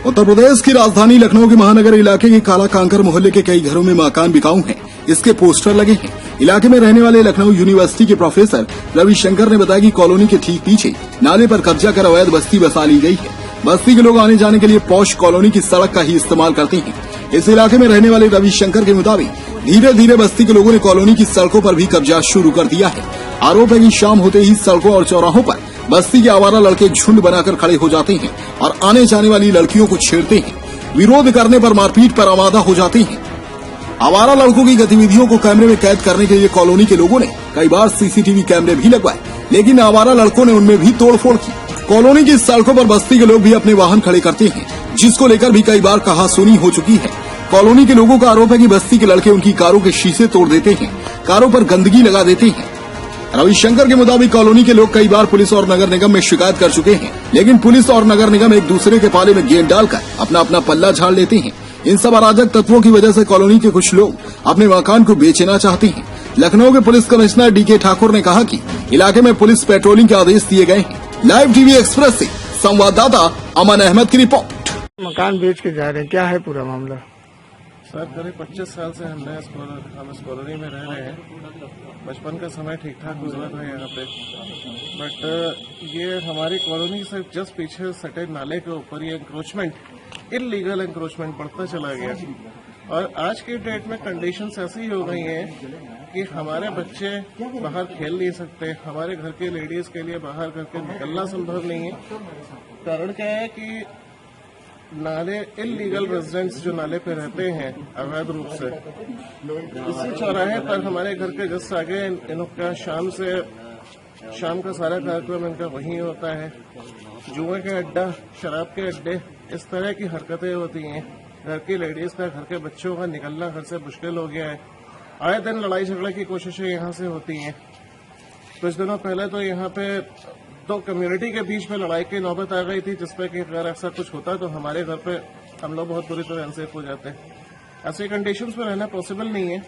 उत्तर प्रदेश की राजधानी लखनऊ के महानगर इलाके के काला कांकर मोहल्ले के कई घरों में मकान बिकाऊ हैं। इसके पोस्टर लगे हैं। इलाके में रहने वाले लखनऊ यूनिवर्सिटी के प्रोफेसर रविशंकर ने बताया कि कॉलोनी के ठीक पीछे नाले पर कब्जा कर अवैध बस्ती बसा ली गई है। बस्ती के लोग आने जाने के लिए पॉश कॉलोनी की सड़क का ही इस्तेमाल करते हैं। इस इलाके में रहने वाले रविशंकर के मुताबिक धीरे धीरे बस्ती के लोगों ने कॉलोनी की सड़कों पर भी कब्जा शुरू कर दिया है। आरोप है कि शाम होते ही सड़कों और चौराहों पर बस्ती के आवारा लड़के झुंड बनाकर खड़े हो जाते हैं और आने जाने वाली लड़कियों को छेड़ते हैं। विरोध करने पर मारपीट पर आमादा हो जाते हैं। आवारा लड़कों की गतिविधियों को कैमरे में कैद करने के लिए कॉलोनी के लोगों ने कई बार सीसीटीवी कैमरे भी लगवाए, लेकिन आवारा लड़कों ने उनमें भी तोड़फोड़ की। कॉलोनी की सड़कों पर बस्ती के लोग भी अपने वाहन खड़े करते हैं, जिसको लेकर भी कई बार कहासुनी हो चुकी है। कॉलोनी के लोगों का आरोप है कि बस्ती के लड़के उनकी कारों के शीशे तोड़ देते हैं, कारों पर गंदगी लगा देते हैं। रविशंकर के मुताबिक कॉलोनी के लोग कई बार पुलिस और नगर निगम में शिकायत कर चुके हैं, लेकिन पुलिस और नगर निगम एक दूसरे के पाले में गेंद डालकर अपना अपना पल्ला झाड़ लेते हैं। इन सब अराजक तत्वों की वजह से कॉलोनी के कुछ लोग अपने मकान को बेचना चाहते हैं। लखनऊ के पुलिस कमिश्नर डीके ठाकुर ने कहा कि इलाके में पुलिस पेट्रोलिंग के आदेश दिए गए हैं। लाइव टीवी एक्सप्रेस से संवाददाता अमन अहमद की रिपोर्ट। मकान बेच के जा रहे हैं, क्या है पूरा मामला? सर करीब 25 साल से हम इस कॉलोनी में रह रहे हैं। बचपन का समय ठीक ठाक गुजरा था यहाँ पे, बट ये हमारी कॉलोनी से जस्ट पीछे सटे नाले के ऊपर ये इंक्रोचमेंट, इलीगल इंक्रोचमेंट बढ़ता चला गया। और आज की डेट में कंडीशंस ऐसी हो गई हैं कि हमारे बच्चे बाहर खेल नहीं सकते, हमारे घर के लेडीज के लिए बाहर करके निकलना संभव नहीं है। कारण क्या है कि नाले इलीगल रेजिडेंट्स जो नाले पे रहते हैं अवैध रूप से, इसी चौराहे पर हमारे घर के जस्ट आगे इनका शाम का सारा कार्यक्रम इनका वहीं होता है। जुए के अड्डा, शराब के अड्डे, इस तरह की हरकतें होती हैं। घर की लेडीज का, घर के बच्चों का निकलना घर से मुश्किल हो गया है। आए दिन लड़ाई झगड़े की कोशिशें यहाँ से होती हैं। कुछ दिनों पहले तो यहाँ पे तो कम्युनिटी के बीच में लड़ाई की नौबत आ गई थी, जिसपे कि अगर ऐसा कुछ होता तो हमारे घर पे हम लोग बहुत बुरी तरह अनसेफ हो जाते हैं। ऐसी कंडीशंस में रहना पॉसिबल नहीं है।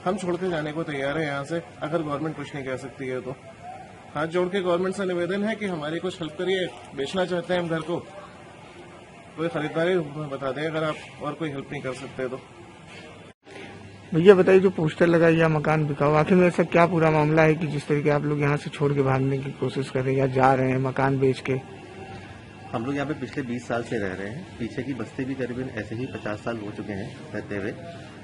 हम छोड़ के जाने को तैयार है यहाँ से, अगर गवर्नमेंट कुछ नहीं कह सकती है तो। हाथ जोड़ के गवर्नमेंट से निवेदन है कि हमारी कुछ हेल्प करिए। बेचना चाहते हैं हम घर को, कोई खरीदारी बता दें अगर आप और कोई हेल्प नहीं कर सकते तो। भैया बताइए, जो पोस्टर लगाई या मकान बिकाऊ, आखिर में ऐसा क्या पूरा मामला है कि जिस तरीके आप लोग यहाँ से छोड़ के भागने की कोशिश कर रहे हैं या जा रहे हैं मकान बेच के? हम लोग यहाँ पे पिछले 20 साल से रह रहे हैं। पीछे की बस्ती भी करीबन ऐसे ही 50 साल हो चुके हैं रहते हुए,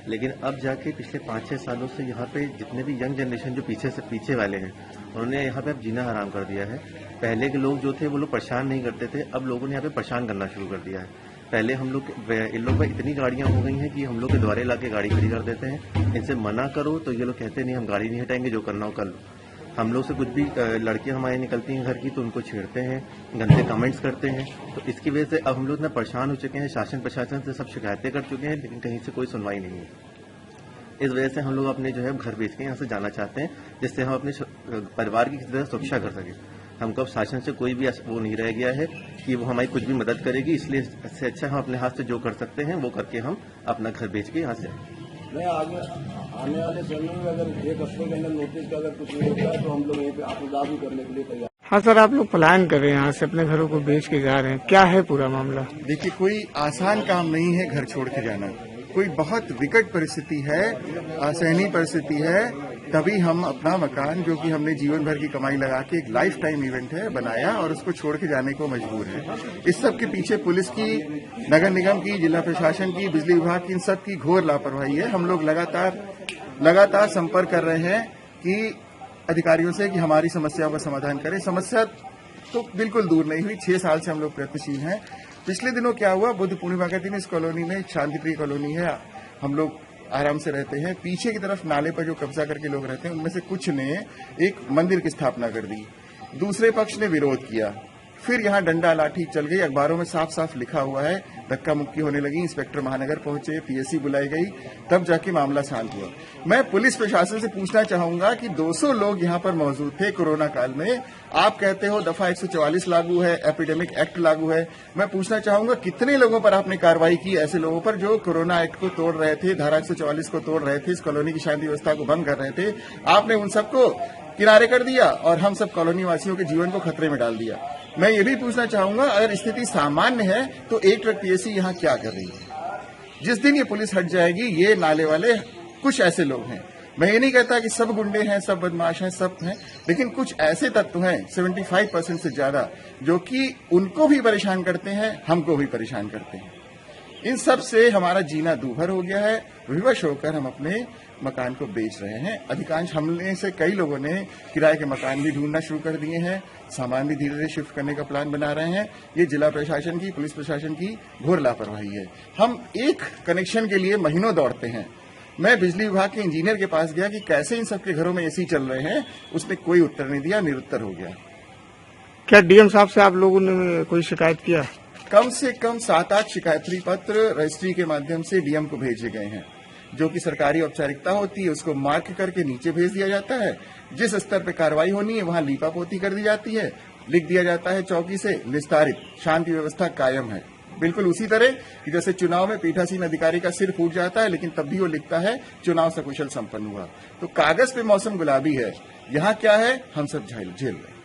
लेकिन अब जाके पिछले 5-6 सालों से यहाँ पे जितने भी यंग जनरेशन जो पीछे वाले हैं, उन्होंने यहाँ पे अब जीना हराम कर दिया है। पहले के लोग जो थे वो लोग परेशान नहीं करते थे, अब लोगों ने यहाँ पे परेशान करना शुरू कर दिया है। पहले हम लोग इन लोग में इतनी गाड़ियां हो गई हैं कि हम लोग के द्वारे लाके गाड़ी खड़ी कर देते हैं। इनसे मना करो तो ये लोग कहते नहीं, हम गाड़ी नहीं हटाएंगे, जो करना हो कर लो। हम लोग से कुछ भी लड़कियां हमारी निकलती हैं घर की तो उनको छेड़ते हैं, गंदे कमेंट्स करते हैं। तो इसकी वजह से अब हम लोग इतना परेशान हो चुके हैं। शासन प्रशासन से सब शिकायतें कर चुके हैं, लेकिन कहीं से कोई सुनवाई नहीं है। इस वजह से हम लोग अपने जो है घर बेच के यहाँ से जाना चाहते हैं, जिससे हम अपने परिवार की किसी तरह सुरक्षा कर सकें। हमको अब शासन से कोई भी वो नहीं रह गया है कि वो हमारी कुछ भी मदद करेगी, इसलिए इससे अच्छा हम अपने हाथ से जो कर सकते हैं वो करके हम अपना घर बेच के यहाँ से आगे आने वाले समय में अगर 1 हफ्ते के अंदर नोटिस का अगर कुछ नहीं होता है तो हम लोग यहीं पे आपदा भी करने के लिए तैयार। हाँ सर, आप लोग प्लान कर रहे हैं यहाँ से अपने घरों को बेच के जा रहे हैं, क्या है पूरा मामला? देखिए, कोई आसान काम नहीं है घर छोड़ के जाना। कोई बहुत विकट परिस्थिति है, असहनीय परिस्थिति है, तभी हम अपना मकान, जो कि हमने जीवन भर की कमाई लगा के एक लाइफ टाइम इवेंट है बनाया, और उसको छोड़ के जाने को मजबूर है। इस सब के पीछे पुलिस की, नगर निगम की, जिला प्रशासन की, बिजली विभाग की, इन सब की घोर लापरवाही है। हम लोग लगातार संपर्क कर रहे हैं कि अधिकारियों से कि हमारी समस्याओं का समाधान करें। समस्या तो बिल्कुल दूर नहीं हुई, 6 साल से हम लोग प्रयत्नशील हैं। पिछले दिनों क्या हुआ, बुद्ध पूर्णिमा के दिन इस कॉलोनी में, शांतिप्रिय कॉलोनी है, हम लोग आराम से रहते हैं। पीछे की तरफ नाले पर जो कब्जा करके लोग रहते हैं, उनमें से कुछ ने एक मंदिर की स्थापना कर दी। दूसरे पक्ष ने विरोध किया, फिर यहाँ डंडा लाठी चल गई। अखबारों में साफ साफ लिखा हुआ है, धक्का मुक्की होने लगी। इंस्पेक्टर महानगर पहुंचे, पीएससी बुलाई गई, तब जाके मामला शांत हुआ। मैं पुलिस प्रशासन से पूछना चाहूंगा कि 200 लोग यहाँ पर मौजूद थे कोरोना काल में। आप कहते हो दफा 144 लागू है, एपिडेमिक एक्ट लागू है। मैं पूछना चाहूंगा कितने लोगों पर आपने कार्रवाई की, ऐसे लोगों पर जो कोरोना एक्ट को तोड़ रहे थे, धारा 144 को तोड़ रहे थे, इस कॉलोनी की शांति व्यवस्था को भंग कर रहे थे। आपने उन सबको किनारे कर दिया और हम सब कॉलोनी वासियों के जीवन को खतरे में डाल दिया। मैं ये भी पूछना चाहूंगा, अगर स्थिति सामान्य है तो एक ट्रक पीएससी यहाँ क्या कर रही है? जिस दिन ये पुलिस हट जाएगी, ये नाले वाले कुछ ऐसे लोग हैं, मैं ये नहीं कहता कि सब गुंडे हैं, सब बदमाश हैं, सब हैं, लेकिन कुछ ऐसे तत्व हैं 75% से ज्यादा जो कि उनको भी परेशान करते हैं, हमको भी परेशान करते हैं। इन सब से हमारा जीना दूभर हो गया है। विवश होकर हम अपने मकान को बेच रहे हैं। अधिकांश हमने से कई लोगों ने किराए के मकान भी ढूंढना शुरू कर दिए हैं, सामान भी धीरे धीरे शिफ्ट करने का प्लान बना रहे हैं। ये जिला प्रशासन की, पुलिस प्रशासन की घोर लापरवाही है। हम एक कनेक्शन के लिए महीनों दौड़ते हैं। मैं बिजली विभाग के इंजीनियर के पास गया कि कैसे इन सबके घरों में एसी चल रहे हैं, उसने कोई उत्तर नहीं दिया, निरुत्तर हो गया। क्या डीएम साहब से आप लोगों ने कोई शिकायत किया? कम से कम 7-8 शिकायती पत्र रजिस्ट्री के माध्यम से डीएम को भेजे गए हैं, जो कि सरकारी औपचारिकता होती है, उसको मार्क करके नीचे भेज दिया जाता है। जिस स्तर पर कार्रवाई होनी है वहां लीपापोती कर दी जाती है, लिख दिया जाता है चौकी से निस्तारित, शांति व्यवस्था कायम है। बिल्कुल उसी तरह कि जैसे चुनाव में पीठासीन अधिकारी का सिर फूट जाता है लेकिन तब भी वो लिखता है चुनाव सकुशल संपन्न हुआ। तो कागज पे मौसम गुलाबी है, यहाँ क्या है हम सब झेल रहे हैं।